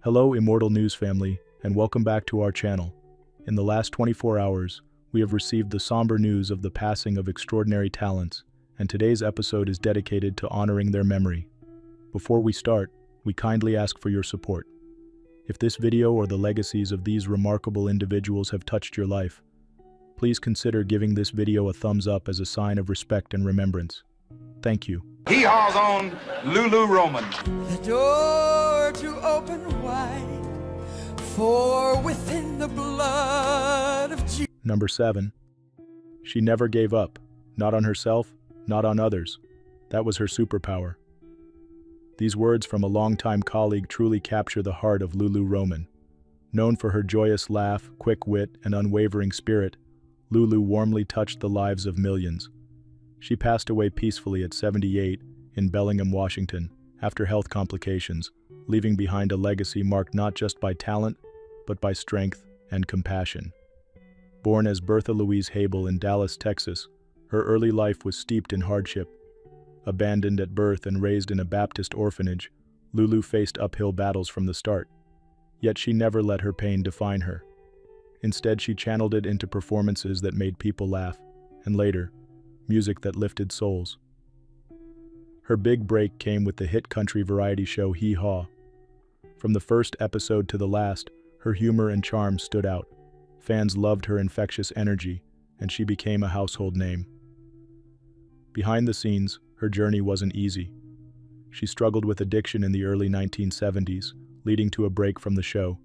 Hello, Immortal News family, and welcome back to our channel. In the last 24 hours, we have received the somber news of the passing of extraordinary talents, and today's episode is dedicated to honoring their memory. Before we start, we kindly ask for your support. If this video or the legacies of these remarkable individuals have touched your life, please consider giving this video a thumbs up as a sign of respect and remembrance. Thank you. Hee Haw's own Lulu Roman. The door to open wide, for within the blood of Jesus. Number 7. She never gave up, not on herself, not on others. That was her superpower. These words from a longtime colleague truly capture the heart of Lulu Roman. Known for her joyous laugh, quick wit, and unwavering spirit, Lulu warmly touched the lives of millions. She passed away peacefully at 78 in Bellingham, Washington, after health complications, leaving behind a legacy marked not just by talent, but by strength and compassion. Born as Bertha Louise Habel in Dallas, Texas, her early life was steeped in hardship. Abandoned at birth and raised in a Baptist orphanage, Lulu faced uphill battles from the start. Yet she never let her pain define her. Instead, she channeled it into performances that made people laugh, and later, music that lifted souls. Her big break came with the hit country variety show Hee Haw. From the first episode to the last, her humor and charm stood out. Fans loved her infectious energy, and she became a household name. Behind the scenes, her journey wasn't easy. She struggled with addiction in the early 1970s, leading to a break from the show.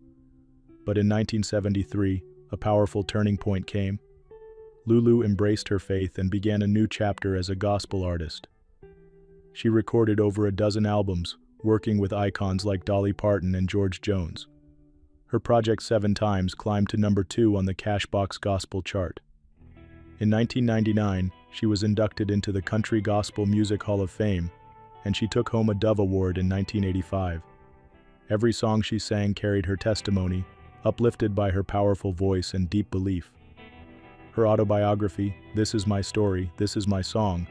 But in 1973, a powerful turning point came. Lulu embraced her faith and began a new chapter as a gospel artist. She recorded over a dozen albums, working with icons like Dolly Parton and George Jones. Her project 7 times climbed to number 2 on the Cashbox Gospel chart. In 1999, she was inducted into the Country Gospel Music Hall of Fame, and she took home a Dove Award in 1985. Every song she sang carried her testimony, uplifted by her powerful voice and deep belief. Her autobiography, This Is My Story, This Is My Song,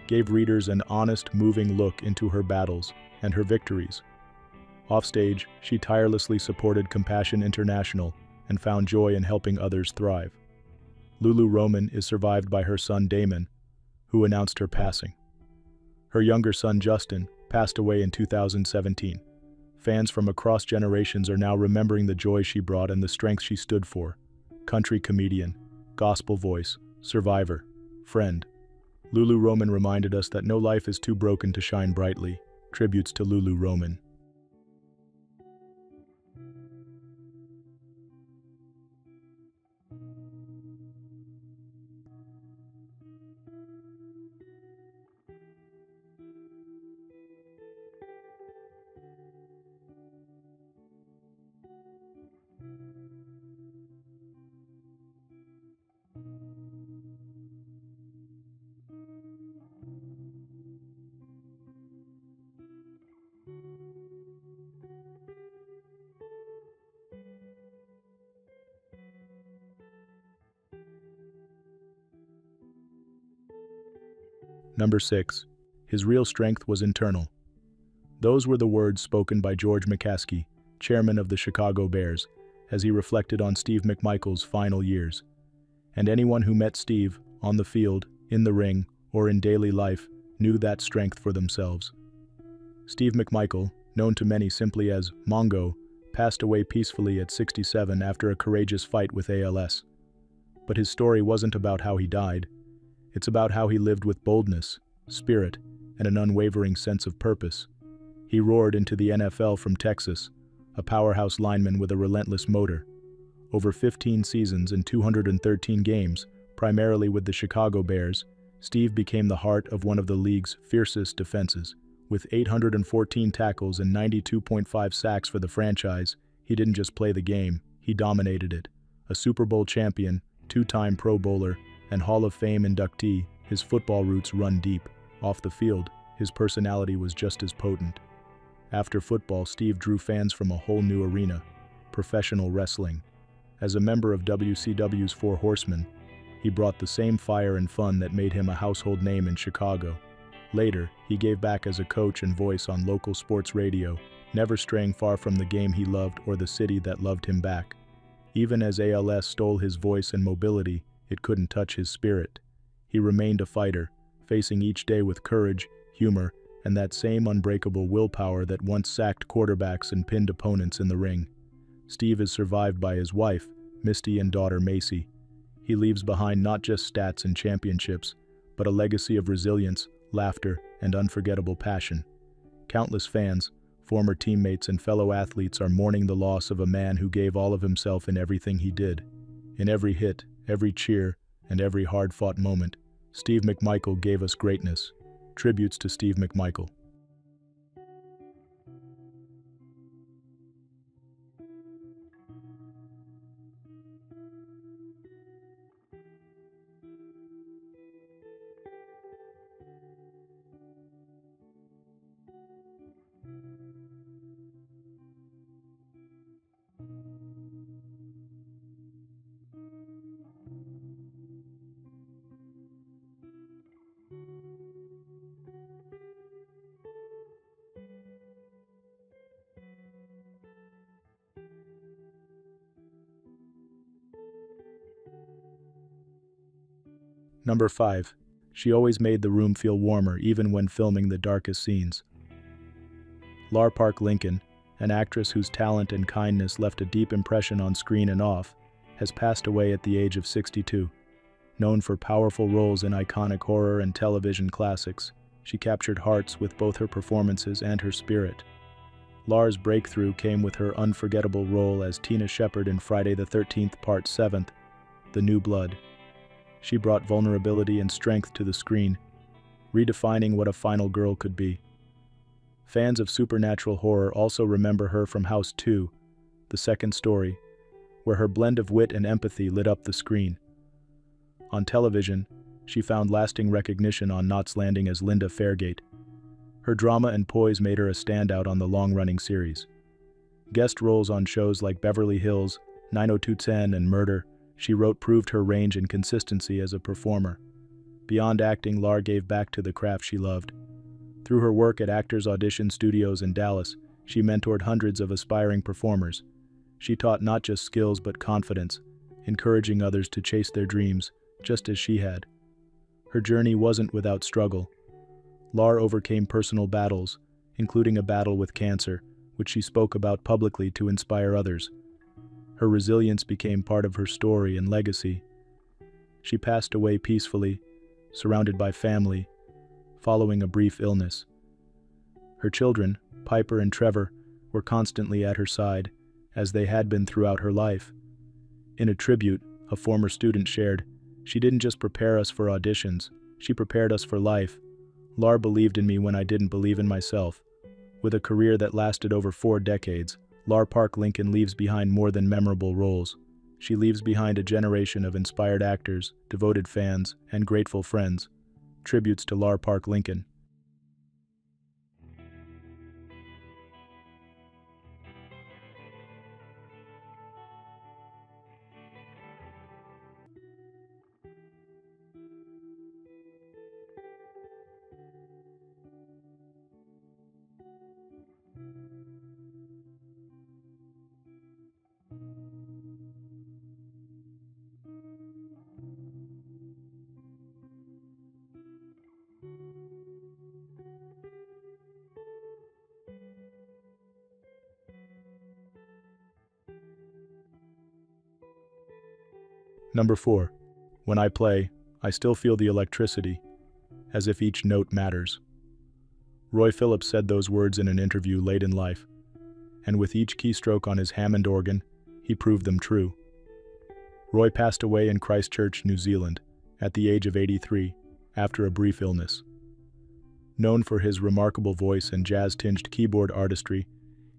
gave readers an honest, moving look into her battles and her victories. Offstage, she tirelessly supported Compassion International and found joy in helping others thrive. Lulu Roman is survived by her son Damon, who announced her passing. Her younger son Justin passed away in 2017. Fans from across generations are now remembering the joy she brought and the strength she stood for. Country comedian, gospel voice, survivor, friend. Lulu Roman reminded us that no life is too broken to shine brightly. Tributes to Lulu Roman. Number 6. His real strength was internal. Those were the words spoken by George McCaskey, chairman of the Chicago Bears, as he reflected on Steve McMichael's final years. And anyone who met Steve, on the field, in the ring, or in daily life, knew that strength for themselves. Steve McMichael, known to many simply as Mongo, passed away peacefully at 67 after a courageous fight with ALS. But his story wasn't about how he died. It's about how he lived with boldness, spirit, and an unwavering sense of purpose. He roared into the NFL from Texas, a powerhouse lineman with a relentless motor. Over 15 seasons and 213 games, primarily with the Chicago Bears, Steve became the heart of one of the league's fiercest defenses. With 814 tackles and 92.5 sacks for the franchise, he didn't just play the game, he dominated it. A Super Bowl champion, 2-time Pro Bowler, and Hall of Fame inductee, his football roots run deep. Off the field, his personality was just as potent. After football, Steve drew fans from a whole new arena, professional wrestling. As a member of WCW's Four Horsemen, he brought the same fire and fun that made him a household name in Chicago. Later, he gave back as a coach and voice on local sports radio, never straying far from the game he loved or the city that loved him back. Even as ALS stole his voice and mobility, it couldn't touch his spirit. He remained a fighter, facing each day with courage, humor, and that same unbreakable willpower that once sacked quarterbacks and pinned opponents in the ring. Steve is survived by his wife, Misty, and daughter Macy. He leaves behind not just stats and championships, but a legacy of resilience, laughter, and unforgettable passion. Countless fans, former teammates, and fellow athletes are mourning the loss of a man who gave all of himself in everything he did. In every hit, every cheer, and every hard-fought moment, Steve McMichael gave us greatness. Tributes to Steve McMichael. Number 5. She always made the room feel warmer even when filming the darkest scenes. Lar Park Lincoln, an actress whose talent and kindness left a deep impression on screen and off, has passed away at the age of 62. Known for powerful roles in iconic horror and television classics, she captured hearts with both her performances and her spirit. Lar's breakthrough came with her unforgettable role as Tina Shepard in Friday the 13th Part 7, The New Blood. She brought vulnerability and strength to the screen, redefining what a final girl could be. Fans of supernatural horror also remember her from House 2, The Second Story, where her blend of wit and empathy lit up the screen. On television, she found lasting recognition on Knots Landing as Linda Fairgate. Her drama and poise made her a standout on the long-running series. Guest roles on shows like Beverly Hills, 90210, and Murder, she wrote, proved her range and consistency as a performer. Beyond acting, Lar gave back to the craft she loved. Through her work at Actors Audition Studios in Dallas, she mentored hundreds of aspiring performers. She taught not just skills but confidence, encouraging others to chase their dreams, just as she had. Her journey wasn't without struggle. Lar overcame personal battles, including a battle with cancer, which she spoke about publicly to inspire others. Her resilience became part of her story and legacy. She passed away peacefully, surrounded by family, following a brief illness. Her children, Piper and Trevor, were constantly at her side, as they had been throughout her life. In a tribute, a former student shared, "She didn't just prepare us for auditions, she prepared us for life. Lar believed in me when I didn't believe in myself." With a career that lasted over 4 decades, Lar Park Lincoln leaves behind more than memorable roles. She leaves behind a generation of inspired actors, devoted fans, and grateful friends. Tributes to Lar Park Lincoln. Number 4. When I play, I still feel the electricity, as if each note matters. Roy Phillips said those words in an interview late in life, and with each keystroke on his Hammond organ, he proved them true. Roy passed away in Christchurch, New Zealand, at the age of 83, after a brief illness. Known for his remarkable voice and jazz-tinged keyboard artistry,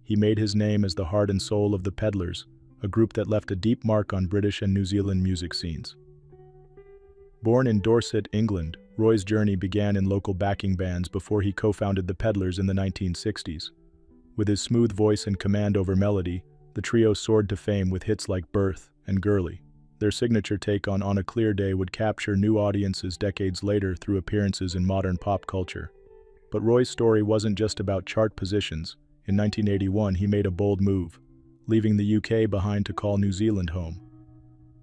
he made his name as the heart and soul of the Peddlers, a group that left a deep mark on British and New Zealand music scenes. Born in Dorset, England, Roy's journey began in local backing bands before he co-founded the Peddlers in the 1960s. With his smooth voice and command over melody, the trio soared to fame with hits like Birth and Girly. Their signature take on a Clear Day would capture new audiences decades later through appearances in modern pop culture. But Roy's story wasn't just about chart positions, In 1981, he made a bold move, leaving the UK behind to call New Zealand home.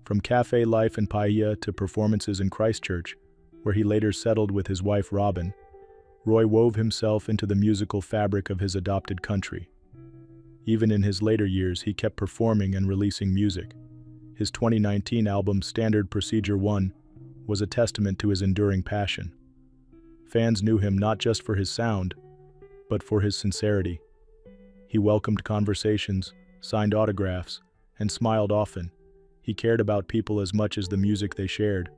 From cafe life in Paia to performances in Christchurch, where he later settled with his wife Robin, Roy wove himself into the musical fabric of his adopted country. Even in his later years, he kept performing and releasing music. His 2019 album Standard Procedure 1 was a testament to his enduring passion. Fans knew him not just for his sound, but for his sincerity. He welcomed conversations, signed autographs, and smiled often. He cared about people as much as the music they shared.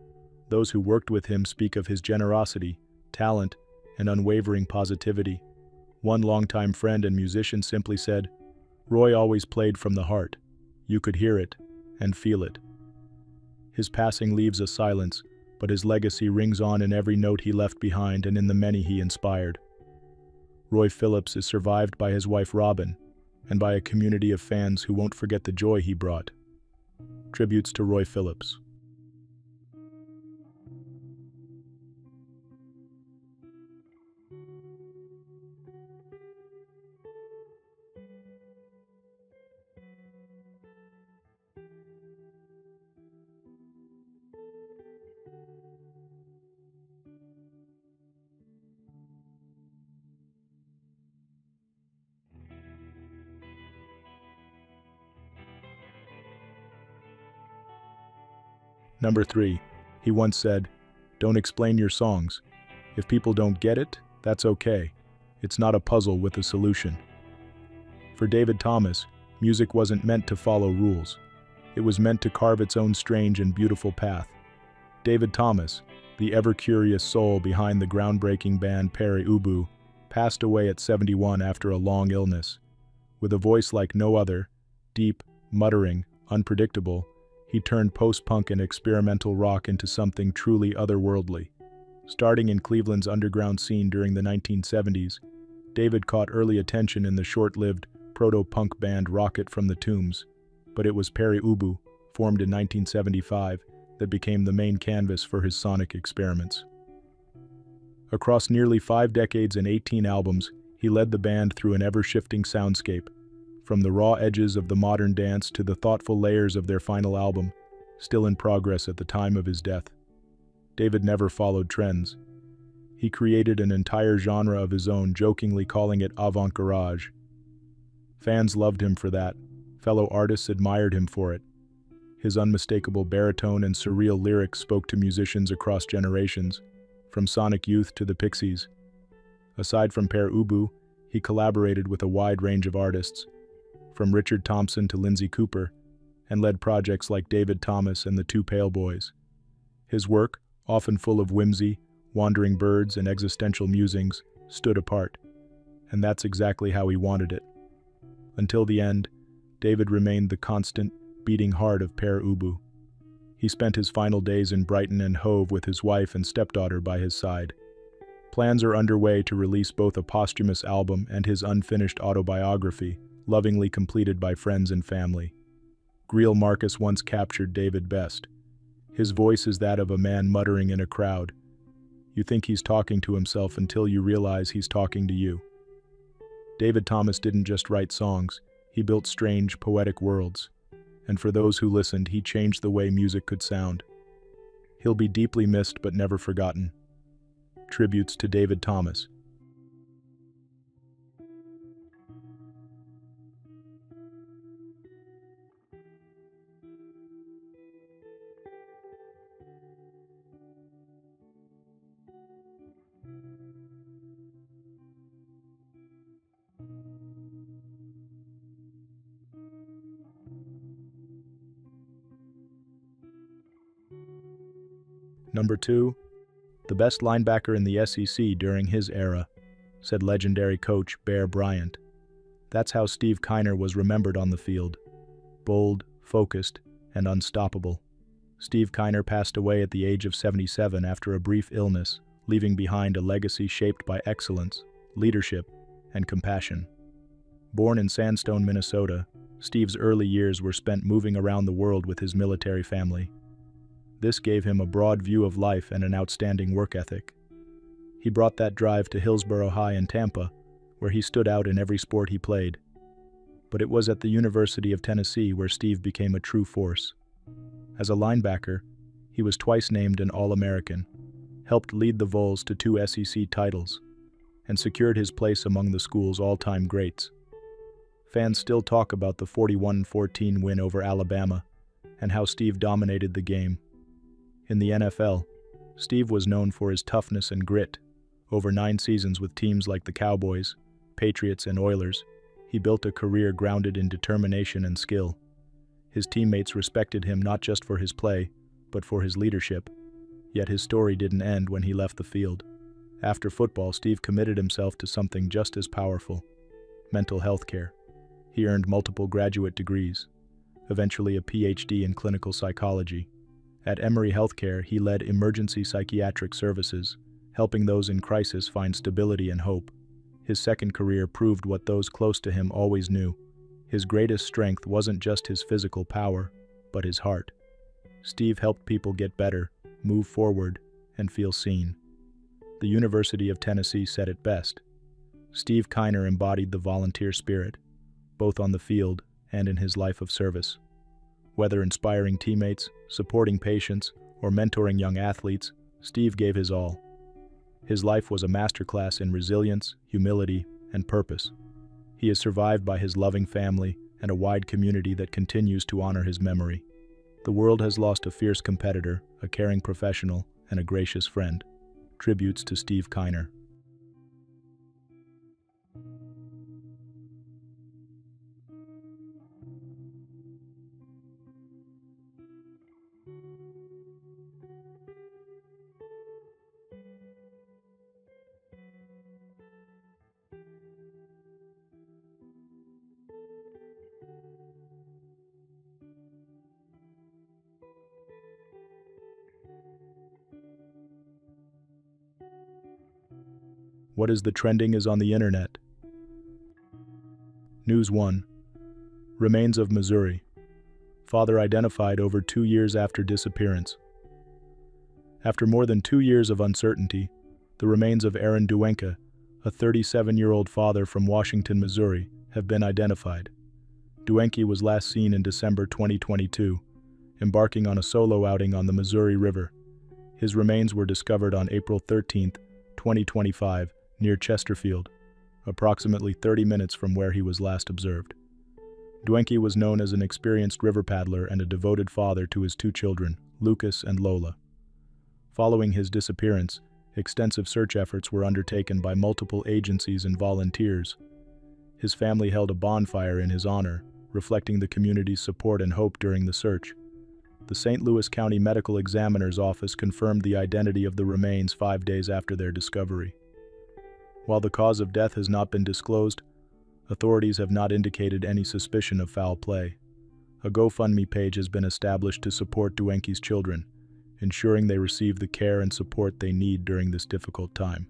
Those who worked with him speak of his generosity, talent, and unwavering positivity. One longtime friend and musician simply said, "Roy always played from the heart. You could hear it and feel it." His passing leaves a silence, but his legacy rings on in every note he left behind and in the many he inspired. Roy Phillips is survived by his wife Robin, and by a community of fans who won't forget the joy he brought. Tributes to Roy Phillips. Number 3. He once said, "Don't explain your songs. If people don't get it, that's okay. It's not a puzzle with a solution." For David Thomas, music wasn't meant to follow rules. It was meant to carve its own strange and beautiful path. David Thomas, the ever-curious soul behind the groundbreaking band Pere Ubu, passed away at 71 after a long illness. With a voice like no other, deep, muttering, unpredictable, he turned post-punk and experimental rock into something truly otherworldly. Starting in Cleveland's underground scene during the 1970s, David caught early attention in the short-lived proto-punk band Rocket from the Tombs, but it was Pere Ubu, formed in 1975, that became the main canvas for his sonic experiments. Across nearly 5 decades and 18 albums, he led the band through an ever-shifting soundscape, from the raw edges of the modern dance to the thoughtful layers of their final album, still in progress at the time of his death. David never followed trends. He created an entire genre of his own, jokingly calling it avant-garage. Fans loved him for that. Fellow artists admired him for it. His unmistakable baritone and surreal lyrics spoke to musicians across generations, from Sonic Youth to the Pixies. Aside from Pere Ubu, he collaborated with a wide range of artists, from Richard Thompson to Lindsay Cooper, and led projects like David Thomas and the Two Pale Boys. His work, often full of whimsy, wandering birds, and existential musings, stood apart, and that's exactly how he wanted it. Until the end, David remained the constant, beating heart of Pere Ubu. He spent his final days in Brighton and Hove with his wife and stepdaughter by his side. Plans are underway to release both a posthumous album and his unfinished autobiography, lovingly completed by friends and family. Greil Marcus once captured David best. His voice is that of a man muttering in a crowd. You think he's talking to himself until you realize he's talking to you. David Thomas didn't just write songs, he built strange, poetic worlds. And for those who listened, he changed the way music could sound. He'll be deeply missed but never forgotten. Tributes to David Thomas. Number 2, the best linebacker in the SEC during his era, said legendary coach Bear Bryant. That's how Steve Kiner was remembered on the field. Bold, focused, and unstoppable. Steve Kiner passed away at the age of 77 after a brief illness, leaving behind a legacy shaped by excellence, leadership, and compassion. Born in Sandstone, Minnesota, Steve's early years were spent moving around the world with his military family. This gave him a broad view of life and an outstanding work ethic. He brought that drive to Hillsborough High in Tampa, where he stood out in every sport he played. But it was at the University of Tennessee where Steve became a true force. As a linebacker, he was twice named an All-American, helped lead the Vols to 2 SEC titles, and secured his place among the school's all-time greats. Fans still talk about the 41-14 win over Alabama and how Steve dominated the game. In the NFL, Steve was known for his toughness and grit. Over 9 seasons with teams like the Cowboys, Patriots, and Oilers, he built a career grounded in determination and skill. His teammates respected him not just for his play, but for his leadership. Yet his story didn't end when he left the field. After football, Steve committed himself to something just as powerful: mental health care. He earned multiple graduate degrees, eventually a PhD in clinical psychology. At Emory Healthcare, he led emergency psychiatric services, helping those in crisis find stability and hope. His second career proved what those close to him always knew: his greatest strength wasn't just his physical power, but his heart. Steve helped people get better, move forward, and feel seen. The University of Tennessee said it best: Steve Kiner embodied the volunteer spirit, both on the field and in his life of service. Whether inspiring teammates, supporting patients, or mentoring young athletes, Steve gave his all. His life was a masterclass in resilience, humility, and purpose. He is survived by his loving family and a wide community that continues to honor his memory. The world has lost a fierce competitor, a caring professional, and a gracious friend. Tributes to Steve Kiner. What is the trending is on the internet? News 1. Remains of Missouri. Father identified over 2 years after disappearance. After more than 2 years of uncertainty, the remains of Aaron Duenka, a 37-year-old father from Washington, Missouri, have been identified. Duenke was last seen in December 2022, embarking on a solo outing on the Missouri River. His remains were discovered on April 13, 2025, near Chesterfield, approximately 30 minutes from where he was last observed. Duenke was known as an experienced river paddler and a devoted father to his 2 children, Lucas and Lola. Following his disappearance, extensive search efforts were undertaken by multiple agencies and volunteers. His family held a bonfire in his honor, reflecting the community's support and hope during the search. The St. Louis County Medical Examiner's Office confirmed the identity of the remains 5 days after their discovery. While the cause of death has not been disclosed, authorities have not indicated any suspicion of foul play. A GoFundMe page has been established to support Duenke's children, ensuring they receive the care and support they need during this difficult time.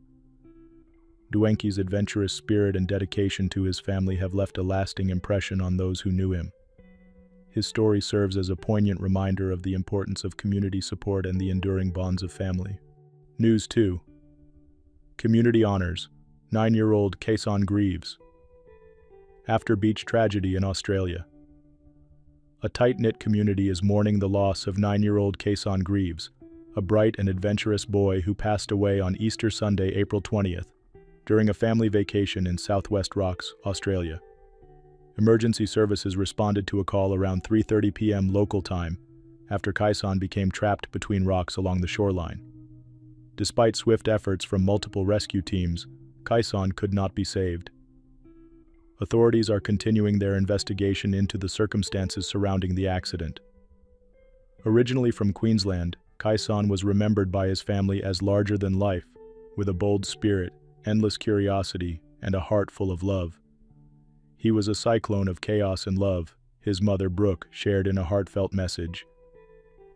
Duenke's adventurous spirit and dedication to his family have left a lasting impression on those who knew him. His story serves as a poignant reminder of the importance of community support and the enduring bonds of family. News 2. Community honors 9-year-old Cason Greaves. After beach tragedy in Australia. A tight-knit community is mourning the loss of 9-year-old Cason Greaves, a bright and adventurous boy who passed away on Easter Sunday, April 20th, during a family vacation in Southwest Rocks, Australia. Emergency services responded to a call around 3:30 p.m. local time after Cason became trapped between rocks along the shoreline. Despite swift efforts from multiple rescue teams, Cason could not be saved. Authorities are continuing their investigation into the circumstances surrounding the accident. Originally from Queensland, Cason was remembered by his family as larger than life, with a bold spirit, endless curiosity, and a heart full of love. He was a cyclone of chaos and love, his mother Brooke shared in a heartfelt message.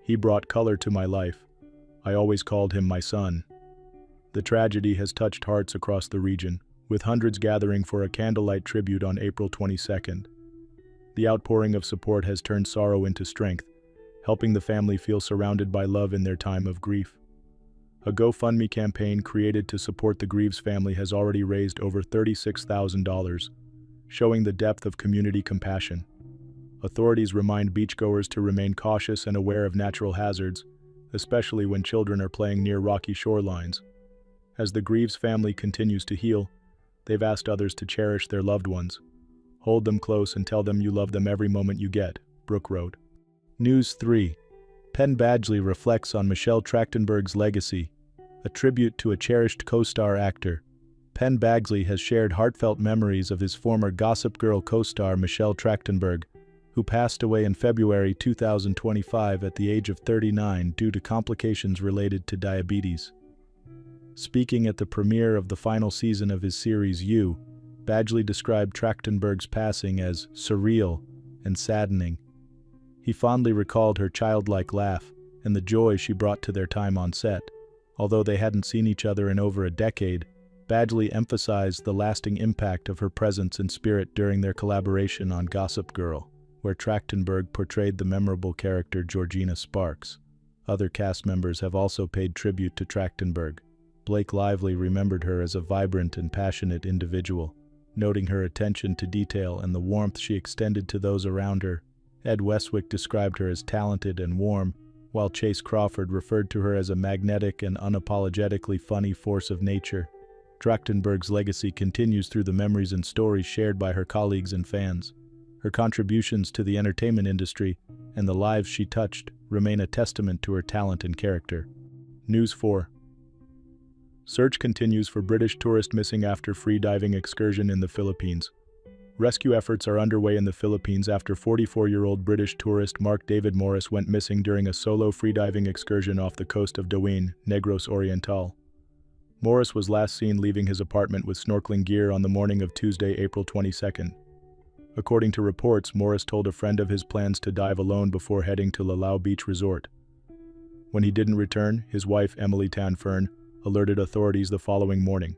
He brought color to my life. I always called him my son. The tragedy has touched hearts across the region, with hundreds gathering for a candlelight tribute on April 22nd. The outpouring of support has turned sorrow into strength, helping the family feel surrounded by love in their time of grief. A GoFundMe campaign created to support the Greaves family has already raised over $36,000, showing the depth of community compassion. Authorities remind beachgoers to remain cautious and aware of natural hazards, especially when children are playing near rocky shorelines. As the Greaves family continues to heal, they've asked others to cherish their loved ones. Hold them close and tell them you love them every moment you get, Brooke wrote. News 3. Penn Badgley reflects on Michelle Trachtenberg's legacy, a tribute to a cherished co-star actor. Penn Badgley has shared heartfelt memories of his former Gossip Girl co-star Michelle Trachtenberg, who passed away in February 2025 at the age of 39 due to complications related to diabetes. Speaking at the premiere of the final season of his series You, Badgley described Trachtenberg's passing as surreal and saddening. He fondly recalled her childlike laugh and the joy she brought to their time on set. Although they hadn't seen each other in over a decade, Badgley emphasized the lasting impact of her presence and spirit during their collaboration on Gossip Girl, where Trachtenberg portrayed the memorable character Georgina Sparks. Other cast members have also paid tribute to Trachtenberg. Blake Lively remembered her as a vibrant and passionate individual, noting her attention to detail and the warmth she extended to those around her. Ed Westwick described her as talented and warm, while Chase Crawford referred to her as a magnetic and unapologetically funny force of nature. Trachtenberg's legacy continues through the memories and stories shared by her colleagues and fans. Her contributions to the entertainment industry and the lives she touched remain a testament to her talent and character. News 4. Search continues for British tourist missing after free diving excursion in the Philippines. Rescue efforts are underway in the Philippines after 44-year-old British tourist Mark David Morris went missing during a solo freediving excursion off the coast of Dawin, Negros Oriental. Morris was last seen leaving his apartment with snorkeling gear on the morning of Tuesday, April 22nd. According to reports, Morris told a friend of his plans to dive alone before heading to Lalao Beach Resort. When he didn't return, his wife, Emily Tanfern, alerted authorities the following morning.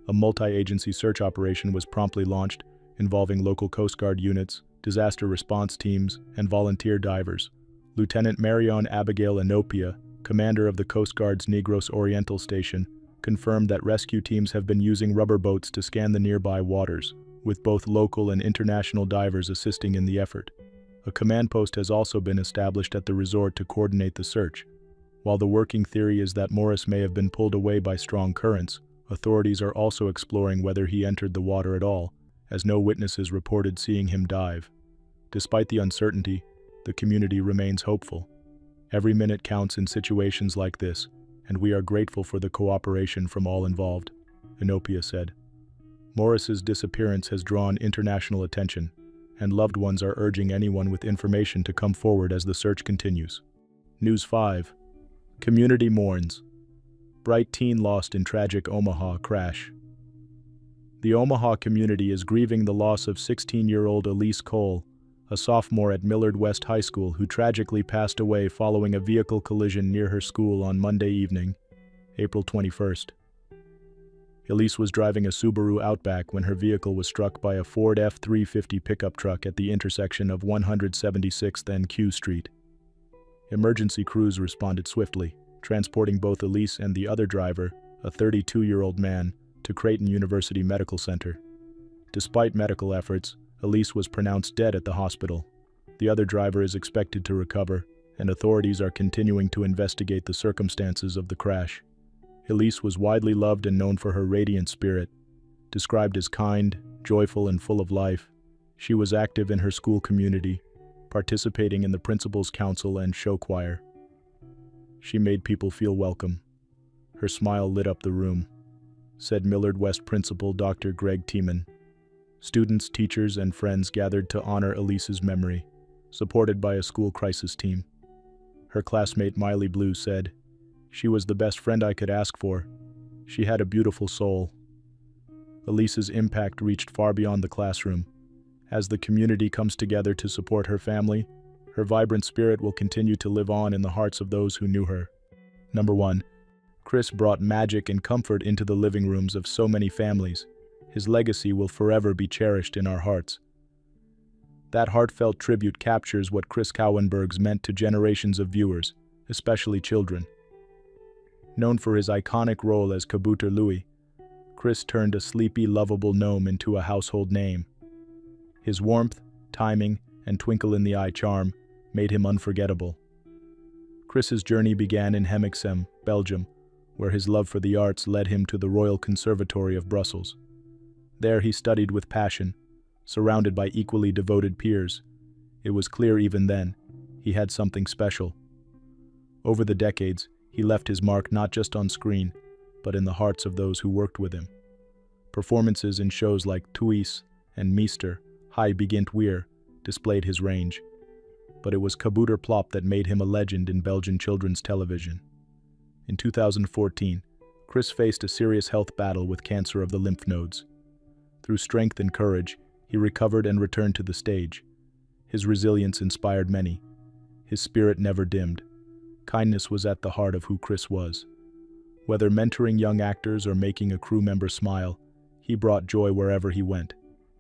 A multi-agency search operation was promptly launched, involving local Coast Guard units, disaster response teams, and volunteer divers. Lieutenant Marion Abigail Inopia, commander of the Coast Guard's Negros Oriental Station, confirmed that rescue teams have been using rubber boats to scan the nearby waters, with both local and international divers assisting in the effort. A command post has also been established at the resort to coordinate the search. While the working theory is that Morris may have been pulled away by strong currents, authorities are also exploring whether he entered the water at all, as no witnesses reported seeing him dive. Despite the uncertainty, the community remains hopeful. Every minute counts in situations like this, and we are grateful for the cooperation from all involved, Inopia said. Morris's disappearance has drawn international attention, and loved ones are urging anyone with information to come forward as the search continues. News 5. Community mourns. Bright teen lost in tragic Omaha crash. The Omaha community is grieving the loss of 16-year-old Elise Cole, a sophomore at Millard West High School who tragically passed away following a vehicle collision near her school on Monday evening, April 21st. Elise was driving a Subaru Outback when her vehicle was struck by a Ford F-350 pickup truck at the intersection of 176th and Q Street. Emergency crews responded swiftly, transporting both Elise and the other driver, a 32-year-old man, to Creighton University Medical Center. Despite medical efforts, Elise was pronounced dead at the hospital. The other driver is expected to recover, and authorities are continuing to investigate the circumstances of the crash. Elise was widely loved and known for her radiant spirit. Described as kind, joyful, and full of life, she was active in her school community, participating in the principal's council and show choir. She made people feel welcome. Her smile lit up the room, said Millard West Principal Dr. Greg Tiemann. Students, teachers, and friends gathered to honor Elise's memory, supported by a school crisis team. Her classmate Miley Blue said, "She was the best friend I could ask for. She had a beautiful soul." Elise's impact reached far beyond the classroom. As the community comes together to support her family, her vibrant spirit will continue to live on in the hearts of those who knew her. Number 1. Chris brought magic and comfort into the living rooms of so many families. His legacy will forever be cherished in our hearts. That heartfelt tribute captures what Chris Cauwenberghs meant to generations of viewers, especially children. Known for his iconic role as Kabuter Louie, Chris turned a sleepy, lovable gnome into a household name. His warmth, timing, and twinkle-in-the-eye charm made him unforgettable. Chris's journey began in Hemixem, Belgium, where his love for the arts led him to the Royal Conservatory of Brussels. There he studied with passion, surrounded by equally devoted peers. It was clear even then, he had something special. Over the decades, he left his mark not just on screen, but in the hearts of those who worked with him. Performances in shows like Thuis and Meester, Hij begint weer, displayed his range. But it was Kabouter Plop that made him a legend in Belgian children's television. In 2014, Chris faced a serious health battle with cancer of the lymph nodes. Through strength and courage, he recovered and returned to the stage. His resilience inspired many. His spirit never dimmed. Kindness was at the heart of who Chris was. Whether mentoring young actors or making a crew member smile, he brought joy wherever he went.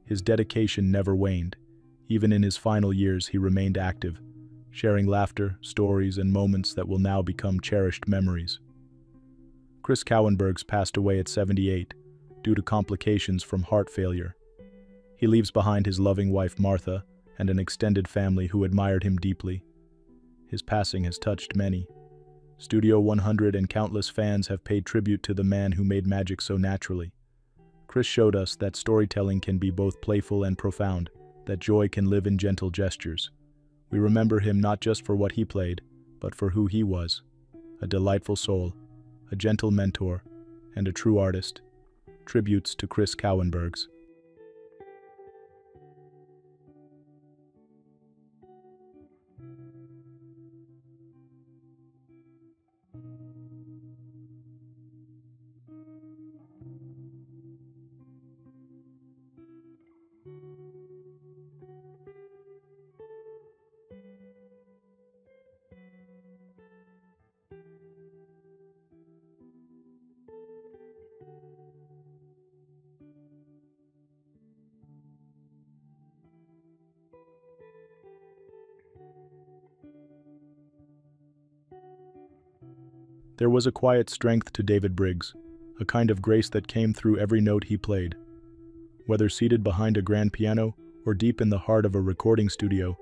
His dedication never waned. Even in his final years, he remained active, sharing laughter, stories, and moments that will now become cherished memories. Chris Cauwenberghs passed away at 78 due to complications from heart failure. He leaves behind his loving wife Martha and an extended family who admired him deeply. His passing has touched many. Studio 100 and countless fans have paid tribute to the man who made magic so naturally. Chris showed us that storytelling can be both playful and profound, that joy can live in gentle gestures. We remember him not just for what he played, but for who he was. A delightful soul, a gentle mentor, and a true artist. Tributes to Chris Cauwenberghs. There was a quiet strength to David Briggs, a kind of grace that came through every note he played. Whether seated behind a grand piano or deep in the heart of a recording studio,